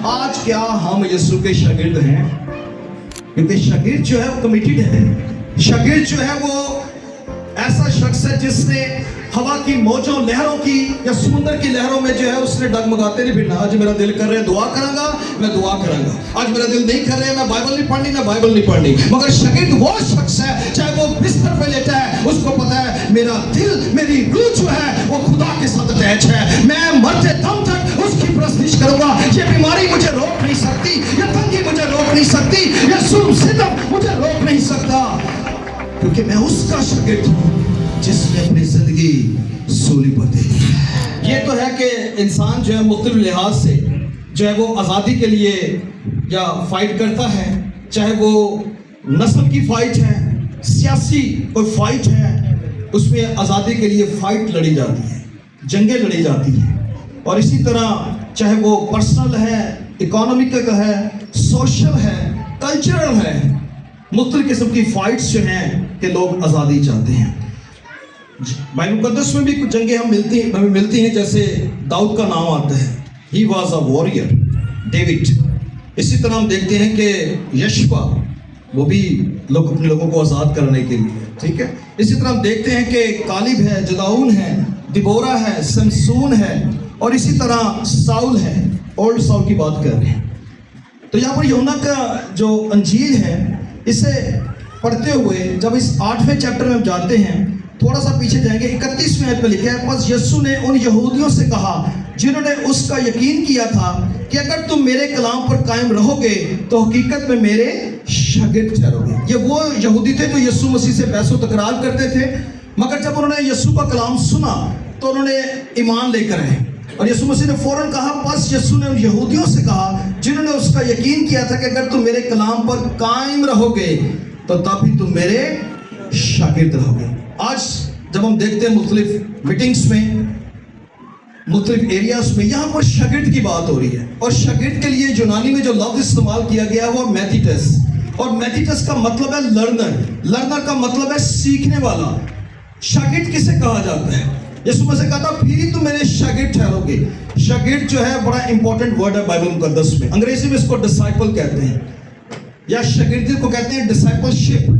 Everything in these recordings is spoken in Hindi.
आज क्या हम यीशु के शागिर्द हैं? क्योंकि शागिर्द जो है वो कमिटेड है। शागिर्द जो है वो ऐसा शख्स है जिसने हवा की मौजों लहरों की या समुद्र की लहरों में जो है उसने डगमगाते नहीं फिरना। आज मेरा दिल कर रहा है दुआ करांगा, मैं दुआ करांगा। आज मेरा दिल नहीं कर रहा है मैं बाइबल नहीं पढ़नी, मैं बाइबल नहीं पढ़नी। मगर शागिर्द वो शख्स है, चाहे वो बिस्तर पे लेटा है, उसको पता है मेरा दिल, मेरी रूह जो है वो खुदा के साथ अटैच है। मैं मरते दम तक उसकी प्रस्तुति करूंगा। ये बीमारी मुझे रोक नहीं सकती, ये तंगी मुझे रोक नहीं सकती, ये जुल्म सितम मुझे रोक नहीं सकता, क्योंकि मैं उसका शागिर्द हूँ जिसने अपनी जिंदगी सूली पर दे दी। ये तो है कि इंसान जो है मुख्तलिफ लिहाज से जो है वो आज़ादी के लिए या फाइट करता है, चाहे वो नस्ल की फाइट है, सियासी कोई फाइट है, उसमें आज़ादी के लिए फाइट लड़ी जाती है, जंगें लड़ी जाती हैं। और इसी तरह चाहे वो पर्सनल है, इकोनॉमिकल है, सोशल है, कल्चरल है, मुख्तलिफ किस्म की फाइट्स जो हैं कि लोग आज़ादी चाहते हैं। बाइबल मुकद्दस में भी कुछ जंगें हमें मिलती हैं, जैसे दाऊद का नाम आता है, he was a warrior, David. इसी तरह हम देखते हैं कि यशवा, वो भी अपने लोगों को आज़ाद करने के लिए, ठीक है। इसी तरह हम देखते हैं कि कालिब है, जदाऊन है, दिबोरा है, समसून है, और इसी तरह साउल है, ओल्ड साउल की बात कर रहे हैं। तो यहाँ पर यूहन्ना का जो अंजील है, इसे पढ़ते हुए जब इस 8वें चैप्टर में हम जाते हैं, थोड़ा सा पीछे जाएंगे, 31वें आयत पे लिखा है, बस यीशु ने उन यहूदियों से कहा जिन्होंने उसका यकीन किया था कि अगर तुम मेरे कलाम पर कायम रहोगे तो हकीकत में मेरे शागिर्द ठहरोगे। ये वो यहूदी थे जो यीशु मसीह से बहस व तकरार करते थे, मगर जब उन्होंने यीशु का कलाम सुना तो उन्होंने ईमान लेकर आए। और यीशु मसीह ने फौरन कहा, बस यीशु ने उन यहूदियों से कहा जिन्होंने उसका यकीन किया था कि अगर तुम मेरे कलाम पर कायम रहोगे तो तभी तुम मेरे शागिर्द रहोगे। आज जब हम देखते हैं मुख्तलिफ मीटिंग्स में, मुख्तलिफ एरियाज में, यहाँ पर शागिर्द की बात हो रही है। और शागिर्द के लिए यूनानी में जो लफ्ज़ इस्तेमाल किया गया है वो मैथिटस, और मैथिटस का मतलब है लर्नर। लर्नर का मतलब है सीखने वाला। शागिर्द किसे कहा जाता है? यीशु मसीह कहता फिर ही तुम मेरे शागिर्द ठहरोगे। शागिर्द जो है बड़ा इंपॉर्टेंट वर्ड है बाइबल मुकद्दस में। अंग्रेजी में इसको डिसाइपल कहते हैं, या शागिर्दी को कहते हैं डिसाइपलशिप।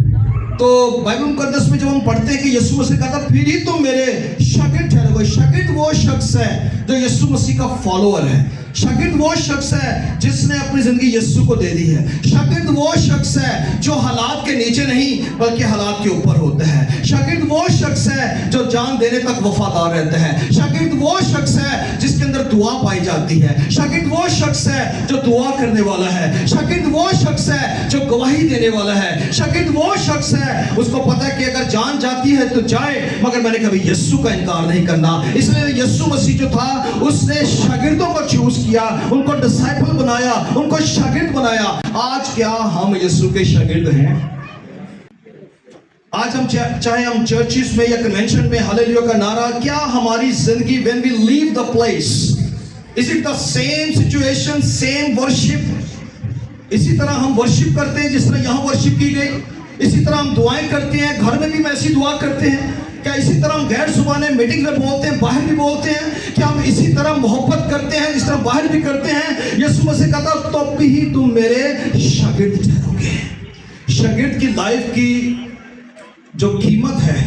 तो बाइबल मुकद्दस में जब हम पढ़ते हैं कि यीशु मसीह कहता फिर ही तुम मेरे शागिर्द ठहरोगे। शागिर्द वो शख्स है जो यीशु मसीह का फॉलोअर है। शागिर्द वो शख्स है जिसने अपनी जिंदगी यीशु को दे दी है। शागिर्द वो शख्स है जो हालात के नीचे नहीं बल्कि हालात के ऊपर होता है। शागिर्द वो शख्स है जो जान देने तक वफादार रहता है। शागिर्द वो शख्स है जिसके अंदर दुआ पाई जाती है। शागिर्द वो शख्स है जो दुआ करने वाला है। शागिर्द वो शख्स है जो गवाही देने वाला है। शागिर्द वो शख्स है, उसको पता है कि अगर जान जाती है तो जाए, मगर मैंने कभी यीशु का इनकार नहीं करना। इसलिए यीशु मसीह जो था उसने शागिर्दों को चूज किया, उनको डिसाइपल बनाया, उनको शागिर्द बनाया। आज क्या हम यीशु के शागिर्द हैं? आज हम चाहे हम चर्चिस में या कन्वेंशन में हालेलुया का नारा, क्या हमारी जिंदगी when we leave the place, is it the same situation, same worship? इसी तरह हम वर्शिप करते हैं जिस तरह यहाँ वर्शिप की गई, इसी तरह हम दुआएं करते हैं, घर में भी ऐसी दुआ करते हैं क्या? इसी तरह हम गैर जुबाने मीटिंग में बोलते हैं, बाहर भी बोलते हैं क्या? हम इसी तरह मोहब्बत करते हैं जिस तरह बाहर भी करते हैं? यीशु मसीह कहता तो भी तुम मेरे शागिर्द ठहरोगे। शागिर्द की लाइफ की जो कीमत है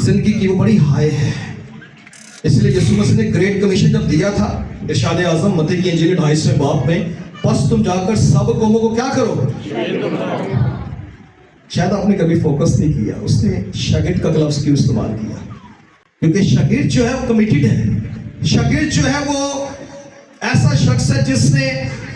जिंदगी की वो बड़ी हाई है। इसलिए यीशु मसीह ने ग्रेट कमीशन जब दिया था, इरशाद आज़म मत्ती की इंजील 28वें बाब में, बस तुम जाकर सब कौमों को क्या करो। शायद आपने कभी फोकस नहीं किया, उसने शागिर्द का लफ्ज़ क्यों इस्तेमाल किया? क्योंकि शागिर्द जो है वो कमिटेड है। शागिर्द जो है वो ऐसा शख्स है जिसने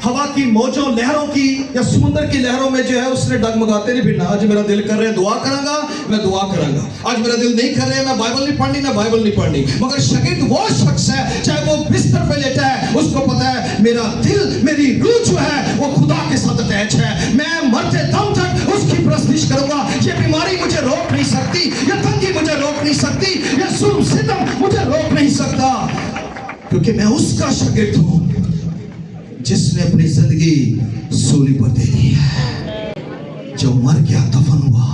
हवा की मौजों लहरों की या समुद्र की लहरों में जो है उसने डगमगाते नहीं फिरना। आज मेरा दिल कर रहा है दुआ करांगा, मैं दुआ करांगा। आज मेरा दिल नहीं कर रहा है मैं बाइबल नहीं पढ़नी, मैं बाइबल नहीं पढ़नी। मगर शागिर्द वो शख्स है, चाहे वो बिस्तर पे लेटा है, उसको पता है मेरा दिल, मेरी रूह जो है वो खुदा के साथ अटैच है। मैं मरते दम तक उसकी प्रस्तुति करूंगा। ये बीमारी मुझे रोक नहीं सकती, ये तंगी मुझे रोक नहीं सकती, ये जुल्म सितम मुझे रोक नहीं सकता, क्योंकि मैं उसका शागिर्द हूं जिसने अपनी जिंदगी सूली पर दे दी है, जो मर गया, दफन हुआ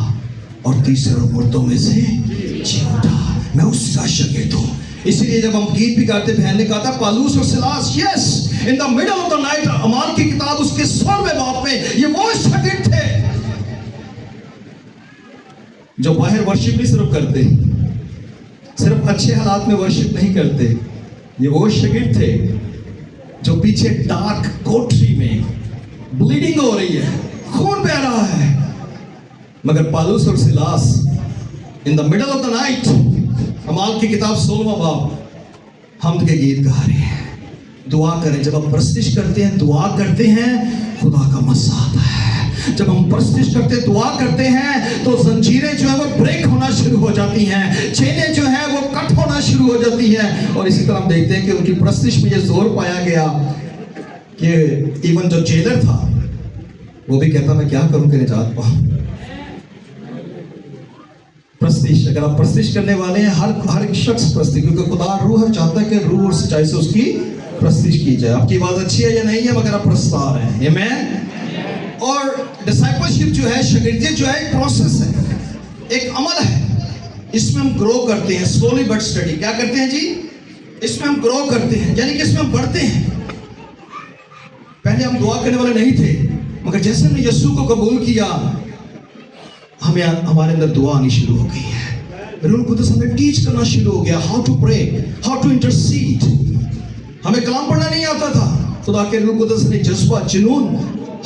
और तीसरे मुर्दों में से जी उठा। मैं उसका शागिर्द हूं। इसीलिए जब हम गीत भी गाते, बहन ने कहा था पालूस और Silas, yes in the middle of the night के 16वें बाब में ये वो शागिर्द थे जो बाहर वर्शिप नहीं सिर्फ करते, सिर्फ अच्छे हालात में वर्शिप नहीं करते। ये वो शागिर्द थे जो पीछे डार्क कोठरी में ब्लीडिंग हो रही है, खून बह रहा है, मगर पौलुस और Silas in the middle of the night, अमाल की किताब 16वां बाब, हमद के गीत गा रहे हैं। दुआ करें, जब हम प्रस्तिश करते हैं, दुआ करते हैं, खुदा का मज़ा आता है। जब हम प्रस्तिश करते दुआ करते हैं तो जंजीरें जो है वो ब्रेक होना शुरू हो जाती हैं, चेनें जो है वो कट होना शुरू हो जाती है। और इसी तरह हम देखते हैं कि उनकी प्रस्तिश में ये जोर पाया गया कि इवन जो जेलर था वो भी कहता मैं क्या करूं कि निजात पाऊं। प्रस्तिश, अगर आप प्रस्तिश करने वाले हैं, हर एक शख्स प्रस्तिश, क्योंकि खुदा रूह चाहता है कि रूह और सच्चाई से उसकी प्रस्तिश की जाए। आपकी आवाज अच्छी है या नहीं है, मगर आप प्रस्तार हैं, आमीन। और डिसाइपलशिप जो है, शागिर्दी जो है, एक प्रोसेस है, एक अमल है। इसमें हम ग्रो करते हैं, स्लोली बट स्टडी। क्या करते हैं जी? इसमें हम ग्रो करते हैं, यानी कि इसमें हम बढ़ते हैं। पहले हम दुआ करने वाले नहीं थे, मगर जैसे हमने यीशु को कबूल किया, हमारे अंदर दुआ आनी शुरू हो गई है। रूह कुदस हमें टीच करना शुरू हो गया, how to pray, how to intercede. हमें कलाम पढ़ना नहीं आता था, खुदा के रूह कुदस ने जज्बा, जुनून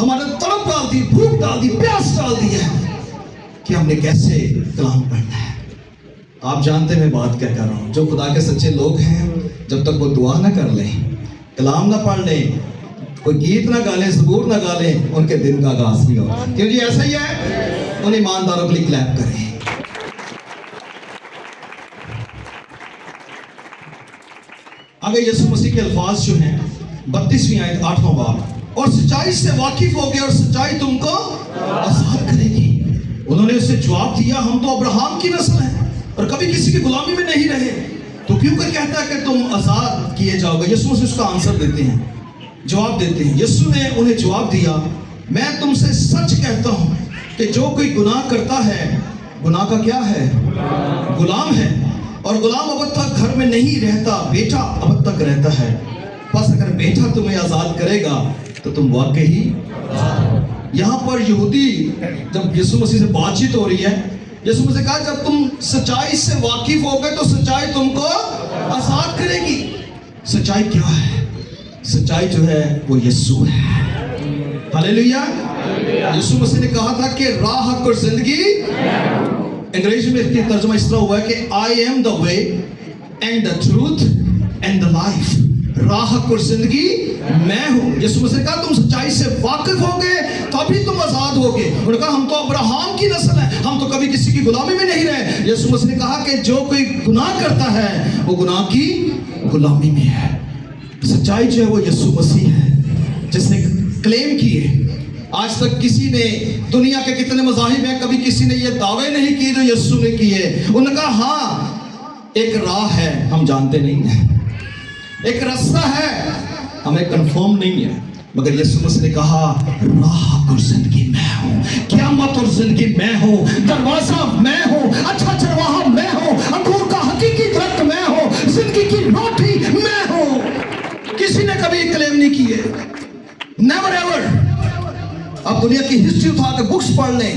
हमारे तड़प डाल दी, भूख डाल दी, प्यास डाल दी है कि हमने कैसे कलाम पढ़ना है। आप जानते हैं मैं बात क्या कर रहा हूँ। जो खुदा के सच्चे लोग हैं, जब तक वो दुआ ना कर लें, कलाम ना पढ़ लें, कोई गीत ना गा लें, ज़बूर ना गा लें, उनके दिन का आगाज नहीं होगा। क्यों जी? ऐसा ही है। उन ईमानदारों के लिए क्लैप करें। आगे यीशु मसीह के अल्फाज जो हैं, 32वीं आयत 8वां बाब, और सच्चाई से वाकिफ हो गए और सच्चाई तुमको आजाद करेगी। उन्होंने उससे जवाब दिया, हम तो अब्राहम की नस्ल हैं और कभी किसी की गुलामी में नहीं रहे, तो क्यों कर कहता है कि तुम आजाद किए जाओगे? यीशु मसीह उसका आंसर देते हैं, जवाब देते हैं। यीशु ने उन्हें जवाब दिया, मैं तुमसे सच कहता हूं कि जो कोई गुनाह करता है, गुनाह का क्या है? गुलाम है, और गुलाम अब तक घर में नहीं रहता, बेटा अब तक रहता है। बस अगर बेटा तुम्हें आजाद करेगा तो तुम वाकई। यहाँ पर यहूदी, जब यीशु मसीह से बातचीत हो रही है, यीशु मसीह कहा जब तुम सच्चाई से वाकिफ हो गए तो सच्चाई तुमको आजाद करेगी। सच्चाई क्या है? सच्चाई जो है वो यीशु है। हालेलुया। यीशु मसीह ने कहा था कि राह, हक और जिंदगी, अंग्रेजी में इसकी तर्जुमा इस तरह हुआ है कि आई am the way and the truth and the life. राह, हक और जिंदगी मैं हूं। यीशु मसीह ने कहा तुम सच्चाई से वाकिफ हो गए तभी तुम आजाद होगे। उन्होंने कहा हम तो अब्राहम की नस्ल है, हम तो कभी किसी की गुलामी में नहीं रहे। यीशु मसीह ने कहा कि जो कोई गुनाह करता है वो गुनाह की गुलामी में है। सच्चाई जो है वो यीशु मसीह है, जिसने क्लेम किए। आज तक किसी ने, दुनिया के कितने मज़ाहिब हैं, कभी किसी ने ये दावे नहीं किए जो यीशु ने किए। उन्होंने कहा हाँ एक राह है, हम जानते नहीं हैं, एक रास्ता है, हमें कंफर्म नहीं है, मगर यीशु मसीह ने कहा राह और जिंदगी मैं हूँ, क़यामत और जिंदगी मैं हूँ, दरवाजा मैं हूँ, अच्छा चरवाहा मैं हूँ, अंगूर का हकीकी दरख्त मैं हूँ, जिंदगी की रोटी मैं हूँ। किसी ने कभी क्लेम नहीं किए, नेवर एवर। अब दुनिया की हिस्ट्री उठा के बुक्स पढ़ लें,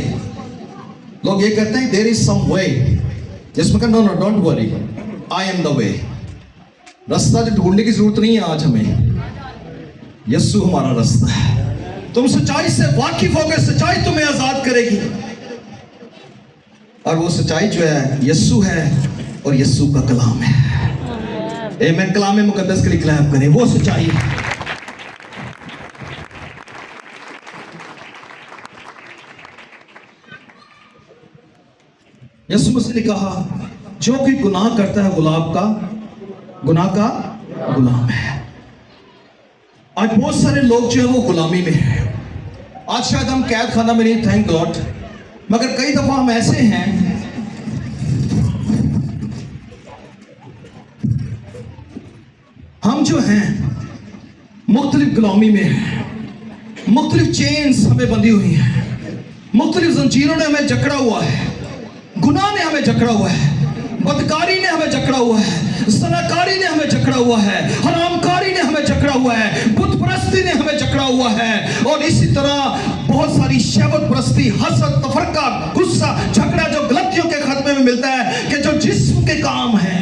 लोग ये कहते हैं देयर इज सम वे, जिसमें कहा no no don't worry, I am the way. रास्ता जो ढूंढने की जरूरत नहीं है आज हमें, यीशु हमारा रास्ता है। तुम सच्चाई से वाकिफ हो गए, सच्चाई तुम्हें आजाद करेगी, और वो सच्चाई जो है यीशु है और यीशु का कलाम है। आमीन। कलाम मुकद्दस के लिए क्लैप करें, वो सच्चाई है। यीशु मसीह ने कहा जो कोई गुनाह करता है गुनाह का गुलाम है। आज बहुत सारे लोग जो है वो गुलामी में है। आज शायद हम कैद खाना में नहीं, थैंक गॉड, मगर कई दफा हम ऐसे हैं हम जो हैं मुख्तलिफ गुलामी में हैं, मुख्तलिफ चेन्स हमें बंधी हुई हैं, मुख्तलिफ जंजीरों ने हमें जकड़ा हुआ है, गुनाह ने हमें जकड़ा हुआ है, बदकारी ने हमें जकड़ा हुआ है, ज़नाकारी ने हमें जकड़ा हुआ है, हरामकारी ने हमें जकड़ा हुआ है, बुत परस्ती ने हमें जकड़ा हुआ है, और इसी तरह बहुत सारी शहवत परस्ती, हसद, तफरका, गुस्सा, झगड़ा जो गलतियों के खात्मे में मिलता है, कि जो जिस्म के काम है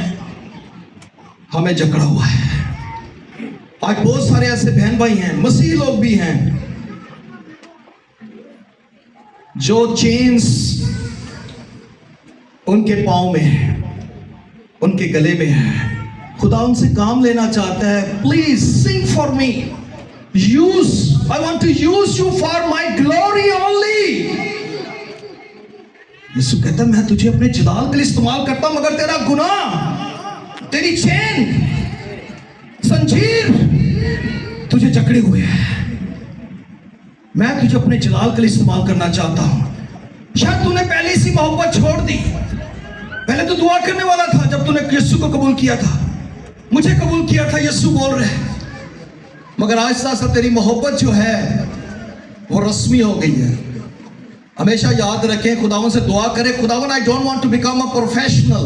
हमें जकड़ा हुआ है। आज बहुत सारे ऐसे बहन भाई हैं, मसीह लोग भी हैं, जो चेन्स उनके पांव में है, उनके गले में है। खुदा उनसे काम लेना चाहता है। Please sing for me, use, I want to use you for my glory only. यीशु कहता है मैं तुझे अपने जलाल के लिए इस्तेमाल करता हूं, मगर तेरा गुनाह, तेरी चेन, जंजीर तुझे जकड़े हुए हैं। मैं तुझे अपने जलाल के लिए इस्तेमाल करना चाहता हूं। शायद तूने पहले सी मोहब्बत छोड़ दी। पहले तो दुआ करने वाला था जब तूने यीशु को कबूल किया था, मुझे कबूल किया था, यीशु बोल रहे, मगर आहिस्ता आहिस्ता तेरी मोहब्बत जो है वो रस्मी हो गई है। हमेशा याद रखें, खुदावन से दुआ करें, खुदावन I don't want to become a professional.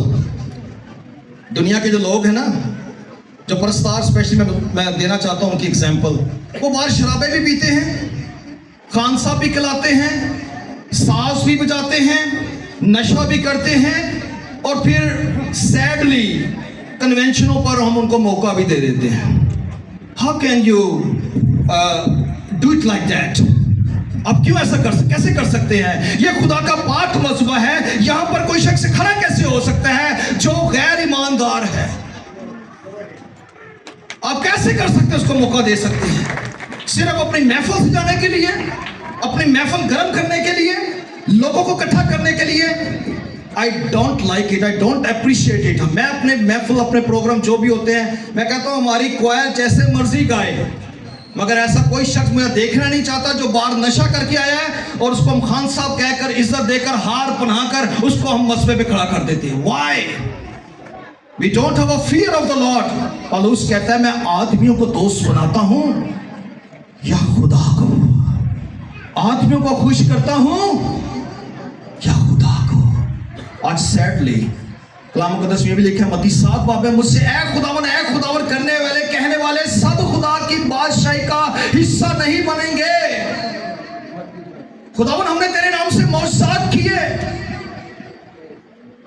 दुनिया के जो लोग हैं ना, जो परस्तार, स्पेशली मैं देना चाहता हूं उनकी एग्जाम्पल, वो बाहर शराबें भी पीते हैं, खानसा भी खिलाते हैं, साज भी बजाते हैं, नशा भी करते हैं, और फिर सैडली कन्वेंशनों पर हम उनको मौका भी दे देते हैं। How can you do it like that? अब क्यों ऐसा कैसे कर सकते हैं? ये खुदा का पाक मज़बा है, यहां पर कोई शख्स खड़ा कैसे हो सकता है जो गैर ईमानदार है? आप कैसे कर सकते हैं? उसको मौका दे सकते हैं सिर्फ अपनी महफिल सजाने के लिए, अपनी महफिल गर्म करने के लिए, लोगों को इकट्ठा करने के लिए। I don't like it, I don't appreciate it. मैं अपने महफिल, अपने प्रोग्राम जो भी होते हैं, मैं कहता हूं हमारी क्वायर जैसे मर्जी गाए, मगर ऐसा कोई शख्स मुझे देखना नहीं चाहता जो बाहर नशा करके आया है और उसको हम खान साहब कहकर, इज्जत देकर, हार पहनाकर उसको हम मसबे पे खड़ा कर देते हैं। Why? We don't have a fear of the lord. पौलुस कहता है मैं आदमियों को दोस्त बनाता हूं या खुदा को? आदमियों को खुश करता हूं या खुदा को? आज सैडली कलाम मुकद्दस में भी लिखा है, मत्ती 7 बाब में, मुझसे ऐ खुदावन करने वाले, कहने वाले सब खुदा की बादशाही का हिस्सा नहीं बनेंगे। खुदावन हमने तेरे नाम से मौजज़ात किए,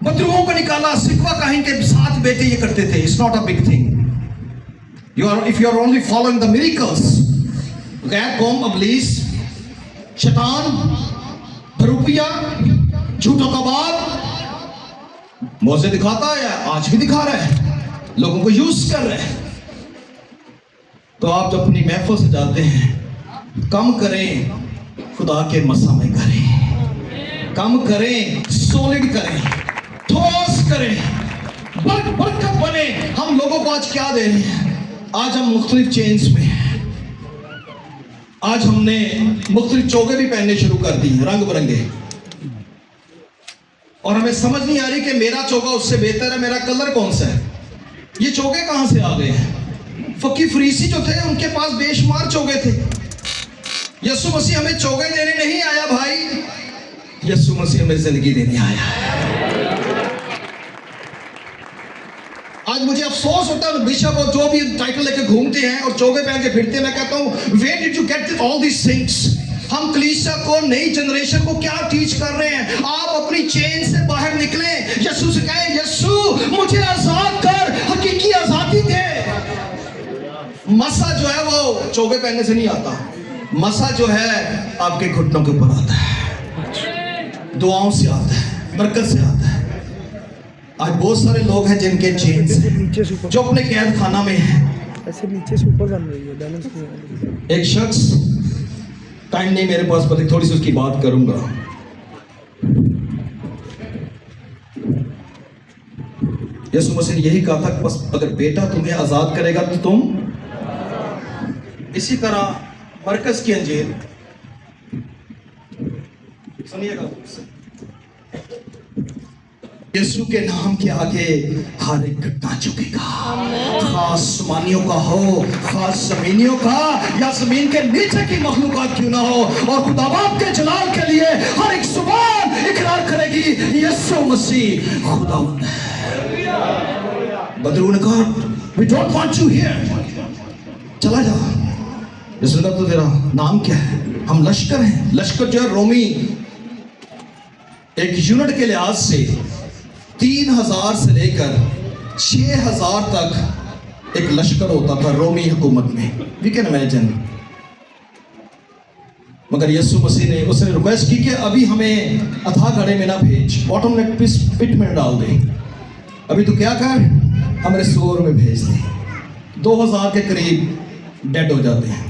बदरूहों को निकाला, सिकवा काहिन के 7 बेटे ये करते थे। It's not a big thing. If you are only following the miracles, गैर कौम, अबलीस, शैतान, भरूपिया, झूठों का बाप मौजे दिखाता है, आज भी दिखा रहा है, लोगों को यूज कर रहे हैं। तो आप जब अपनी महफिल से जाते हैं, कम करें खुदा के मसामे करें, कम करें, सॉलिड करें, ठोस करें, बरकत बने। हम लोगों को आज क्या दे रहे हैं? आज हम मुख्तलिफ चेन्स में हैं। आज हमने मुख्तलिफ चोगे भी पहनने शुरू कर दी हैं, रंग बिरंगे, और हमें समझ नहीं आ रही कि मेरा चोगा उससे बेहतर है, मेरा कलर कौन सा है। ये चोगे कहां से आ गए हैं? फकी फरीसी जो थे उनके पास बेशुमार चोगे थे। यीशु मसीह हमें चोगे देने नहीं आया भाई, यीशु मसीह हमें जिंदगी देने आया है। आज मुझे अफसोस होता है, बिशप और जो भी टाइटल लेके घूमते हैं और चोगे पहन के फिरते हैं, मैं कहता हूं where did you get all this things? हम कलीसिया को, नई जनरेशन को क्या टीच कर रहे हैं? आप अपनी चेन से बाहर निकले, यीशु से कहें, यीशु मुझे आजाद कर, हकीकी आजादी दे। मसा जो है वो चोगे पहनने से नहीं आता, मसा जो है आपके घुटनों के ऊपर आता है, दुआओं से आता है, बरकत से आता है। आज बहुत सारे लोग हैं जिनके चेन से, जो अपने कैद खाना में हैं। ऐसे नीचे से ऊपर बन रही है, बैलेंस नहीं। एक शख्स, टाइम नहीं मेरे पास, पर थोड़ी सी उसकी बात करूंगा। यीशु मसीह ने यही कहा था, बस अगर बेटा तुम्हें आजाद करेगा तो तुम। इसी तरह मरकज की अंजीर सुनिएगा, यीशु के नाम के आगे हर एक घटना झुकेगा, खास आसमानियों का हो, खास जमीनियों का, या जमीन के नीचे की मखलूकात क्यों ना हो, और खुदा बाप के जलाल के लिए हर एक जुबान इकरार करेगी यीशु मसीह खुदावंद है। बदरू ने कहा we don't want you here, चला जा। यीशु ने कहा तो तेरा नाम क्या है? हम लश्कर हैं। लश्कर जो है रोमी एक यूनिट के लिहाज से 3000 से लेकर 6000 तक एक लश्कर होता था रोमी हुकूमत में। We can imagine. मगर यीशु मसीह ने उसने रिक्वेस्ट की कि अभी हमें अथाह घड़े में ना भेज, बॉटम नेक पिट में डाल दे। अभी तो क्या कर, हमारे सूअर में भेज दे। 2000 के करीब डेड हो जाते हैं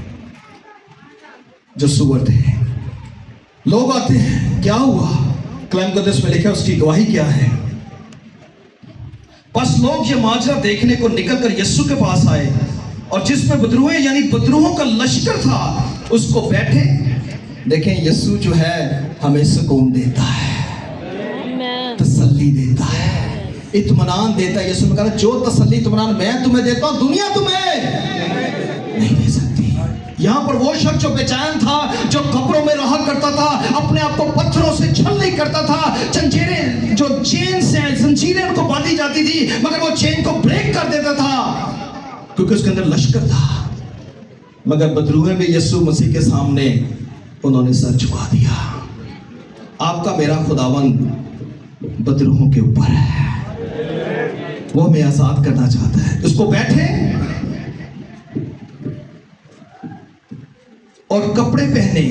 जो सूअर थे। लोग आते हैं, क्या हुआ? कलाम मुकद्दस में लिखा, उसकी गवाही क्या है? बस लोग ये माजरा देखने को निकलकर यीशु के पास आए और जिसमें बदरूहें यानी बदरूहों का लश्कर था उसको बैठे। देखें, यीशु जो है हमें सुकून देता है, तसल्ली देता है, इत्मीनान देता है। यीशु ने कहा जो तसल्ली इत्मीनान मैं तुम्हें देता हूं दुनिया तुम्हें नहीं दे सकती। यहां पर वो शख्स जो बेचैन था, जो कब्रों में रहा करता था, अपने आप को पत्थरों से छलनी करता था, जंजीरें जो चेन से जंजीरें उनको बांधी जाती थी मगर वो चेन को ब्रेक कर देता था क्योंकि उसके अंदर लश्कर था। मगर बदरूहें भी यीशु मसीह के सामने उन्होंने सर झुका दिया। आपका मेरा खुदावन बदरूहों के ऊपर है, वो हमें आजाद करना चाहता है। उसको बैठे और कपड़े पहने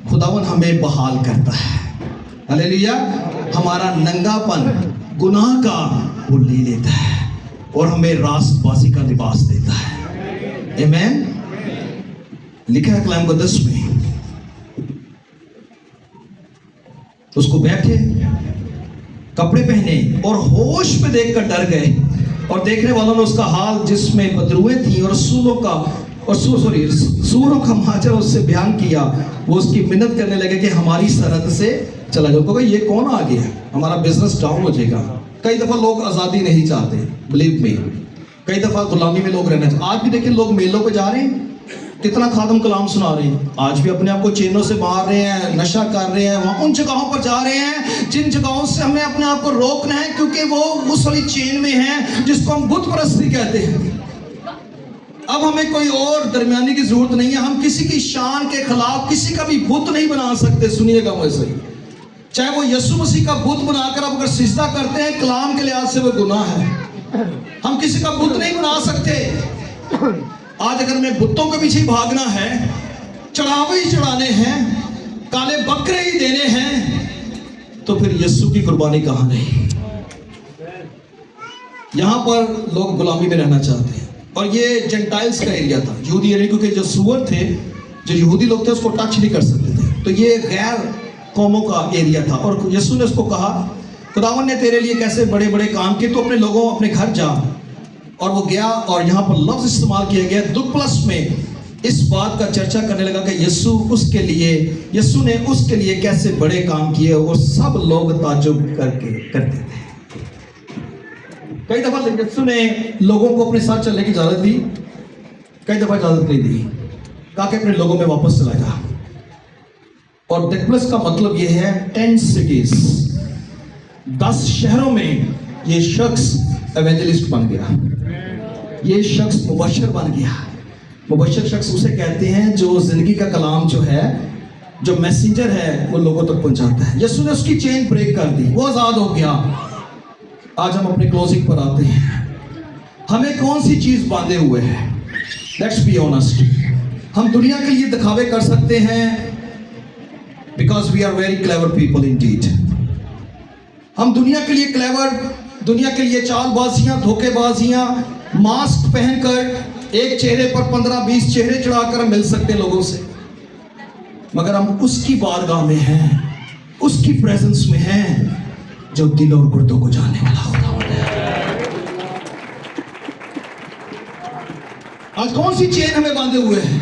खुदावन हमें बहाल करता है। हालेलुया। हमारा नंगापन गुनाह का वो ले लेता है और हमें रास्तबाजी का लिबास देता है। आमीन। लिखा है कलाम मुकद्दस में, उसको बैठे, कपड़े पहने और होश में देखकर डर गए और देखने वालों ने उसका हाल जिसमें बदरूएं थी और सूरों का माजरा उससे बयान किया। वो उसकी मिन्नत करने लगे कि हमारी सरहद से चला जाओ, क्योंकि ये कौन आ गया, हमारा बिजनेस डाउन हो जाएगा। कई दफा लोग आज़ादी नहीं चाहते, बिलीव मी। कई दफा गुलामी में लोग रहना चाहते। आज भी देखिए लोग मेलों पे जा रहे हैं, कितना खादम कलाम सुना रहे हैं, आज भी अपने आप को चेनों से मार रहे हैं, नशा कर रहे हैं। वहाँ उन जगहों पर जा रहे हैं जिन जगहों से हमें अपने आप को रोकना है क्योंकि वो उस वाली चेन में है जिसको हम बुत परस्ती कहते हैं। अब हमें कोई और दरमियानी की जरूरत नहीं है। हम किसी की शान के खिलाफ किसी का भी बुत नहीं बना सकते। सुनिएगा मुझे, चाहे वो यीशु मसीह का बुत बनाकर आप अगर सिजदा करते हैं, कलाम के लिहाज से वो गुनाह है। हम किसी का बुत नहीं बना सकते। आज अगर मैं बुतों के पीछे भागना है, चढ़ावे ही चढ़ाने हैं, काले बकरे ही देने हैं, तो फिर यीशु की कुर्बानी कहां रही? यहां पर लोग गुलामी में रहना चाहते हैं। और ये जेंटाइल्स का एरिया था, यहूदी एरिया, क्योंकि जो सूअर थे, जो यहूदी लोग थे उसको टच नहीं कर सकते थे। तो ये गैर कौमों का एरिया था। और यीशु ने उसको कहा, खुदावन ने तेरे लिए कैसे बड़े बड़े काम किए, तो अपने लोगों अपने घर जा। और वो गया और यहाँ पर लफ्ज इस्तेमाल किया गया दुख प्लस में, इस बात का चर्चा करने लगा कि यीशु ने उसके लिए कैसे बड़े काम किए और सब लोग ताज्जुब करते थे। कई दफा यीशु ने लोगों को अपने साथ चलने की इजाजत दी, कई दफा इजाजत नहीं दी, कहा कि अपने लोगों में वापस चला जा। और दुख प्लस का मतलब यह है 10 सिटीज, 10 शहरों में ये शख्स एवेंजलिस्ट बन गया, ये शख्स मुबशर बन गया। मुबशर शख्स उसे कहते हैं जो जिंदगी का कलाम जो है, जो मैसेंजर है, वो लोगों तक पहुंचाता है। यीशु ने उसकी चेन ब्रेक कर दी, वो आजाद हो गया। आज हम अपने क्लोजिंग पर आते हैं। हमें कौन सी चीज बांधे हुए है? Let's be honest. हम दुनिया के लिए दिखावे कर सकते हैं because we are very clever people indeed. हम दुनिया के लिए क्लेवर, दुनिया के लिए चालबाजियां, धोखेबाजियां, मास्क पहनकर एक चेहरे पर 15-20 चेहरे चढ़ाकर हम मिल सकते हैं लोगों से, मगर हम उसकी बारगाह में हैं, उसकी प्रेजेंस में हैं जो दिल और गुर्दों को जानने वाला होता है। आज कौन सी चेन हमें बांधे हुए है?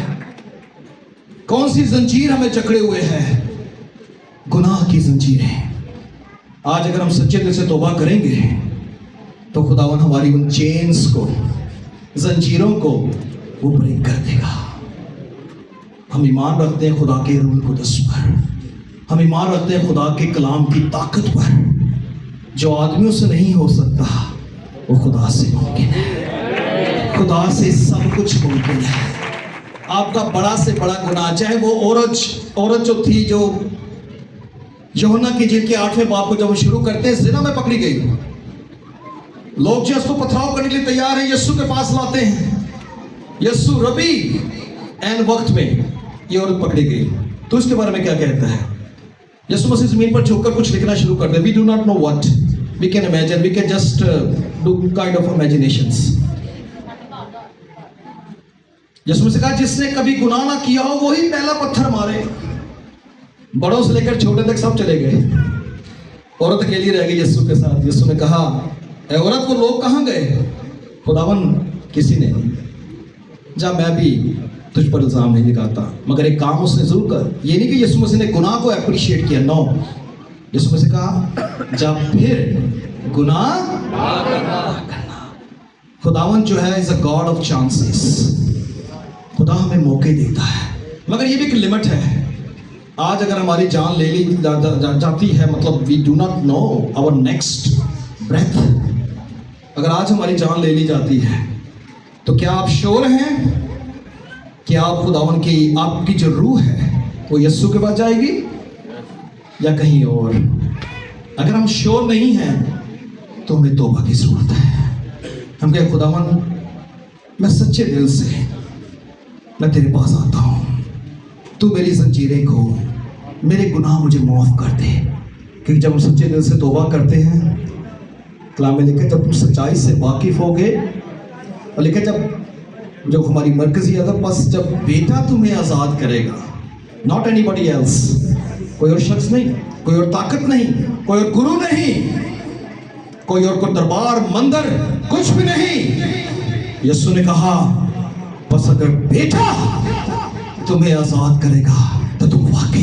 कौन सी जंजीर हमें जकड़े हुए है? गुनाह की जंजीरें। आज अगर हम सच्चे दिल से तौबा करेंगे तो खुदावन हमारी उन चेन्स को, जंजीरों को वो ब्रेक कर देगा। हम ईमान रखते हैं खुदा के रूल कुदस पर, हम ईमान रखते हैं खुदा के कलाम की ताकत पर। जो आदमियों से नहीं हो सकता वो खुदा से मुमकिन है। खुदा से सब कुछ मुमकिन है। आपका बड़ा से बड़ा गुनाह, चाहे वो औरत जो थी, जो यूहन्ना की जेल के 8वें बाब को जब वो शुरू करते हैं, जिना में पकड़ी गई, लोग जो उसको पथराव करने के लिए तैयार हैं, यीशु के पास लाते हैं, यीशु रबी, एन वक्त में ये औरत पकड़ी गई। तो इसके बारे में क्या कहता है? यीशु मसीह जमीन पर झुककर कुछ लिखना शुरू कर दे। We do not know what we can imagine, we can just do kind of imaginations. यीशु मसीह कहा, जिसने कभी गुनाह ना किया हो वही पहला पत्थर मारे। बड़ों से लेकर छोटे तक सब चले गए, औरत अकेली रह गई यीशु के साथ। यीशु ने कहा, ए औरत, वो लोग कहाँ गए? खुदावन किसी ने नहीं। जा, मैं भी तुझ पर इल्जाम नहीं लगाता, मगर एक काम उसने जरूर कर। ये नहीं कि यीशु मसीह ने गुनाह को अप्रिशिएट किया, नो। यीशु मसीह कहा, जा फिर गुनाह करना। खुदावन जो है is a God of chances. खुदा हमें मौके देता है, मगर ये भी एक लिमिट है। आज अगर हमारी जान ले ली जाती है, मतलब we do not know our next breath. अगर आज हमारी जान ले ली जाती है, तो क्या आप श्योर हैं कि आप खुदावन की, आपकी जो रूह है वो यीशु के पास जाएगी या कहीं और? अगर हम श्योर नहीं हैं तो हमें तौबा की जरूरत है। हम कहें, खुदावन मैं सच्चे दिल से मैं तेरे पास आता हूँ, तू मेरी जंजीरें खोल, मेरे गुनाह मुझे माफ कर दे। क्योंकि जब हम सच्चे दिल से तौबा करते हैं, कलाम में लिखा, जब तुम सच्चाई से वाकिफ होगे, और लिखा जब हमारी मरकजी अदब, बस जब बेटा तुम्हें आज़ाद करेगा, नॉट एनीबॉडी एल्स, कोई और शख्स नहीं, कोई और ताकत नहीं, कोई और गुरु नहीं, कोई और को दरबार मंदिर कुछ भी नहीं। यीशु ने कहा, बस अगर बेटा तुम्हें आज़ाद करेगा तो तुम वाकई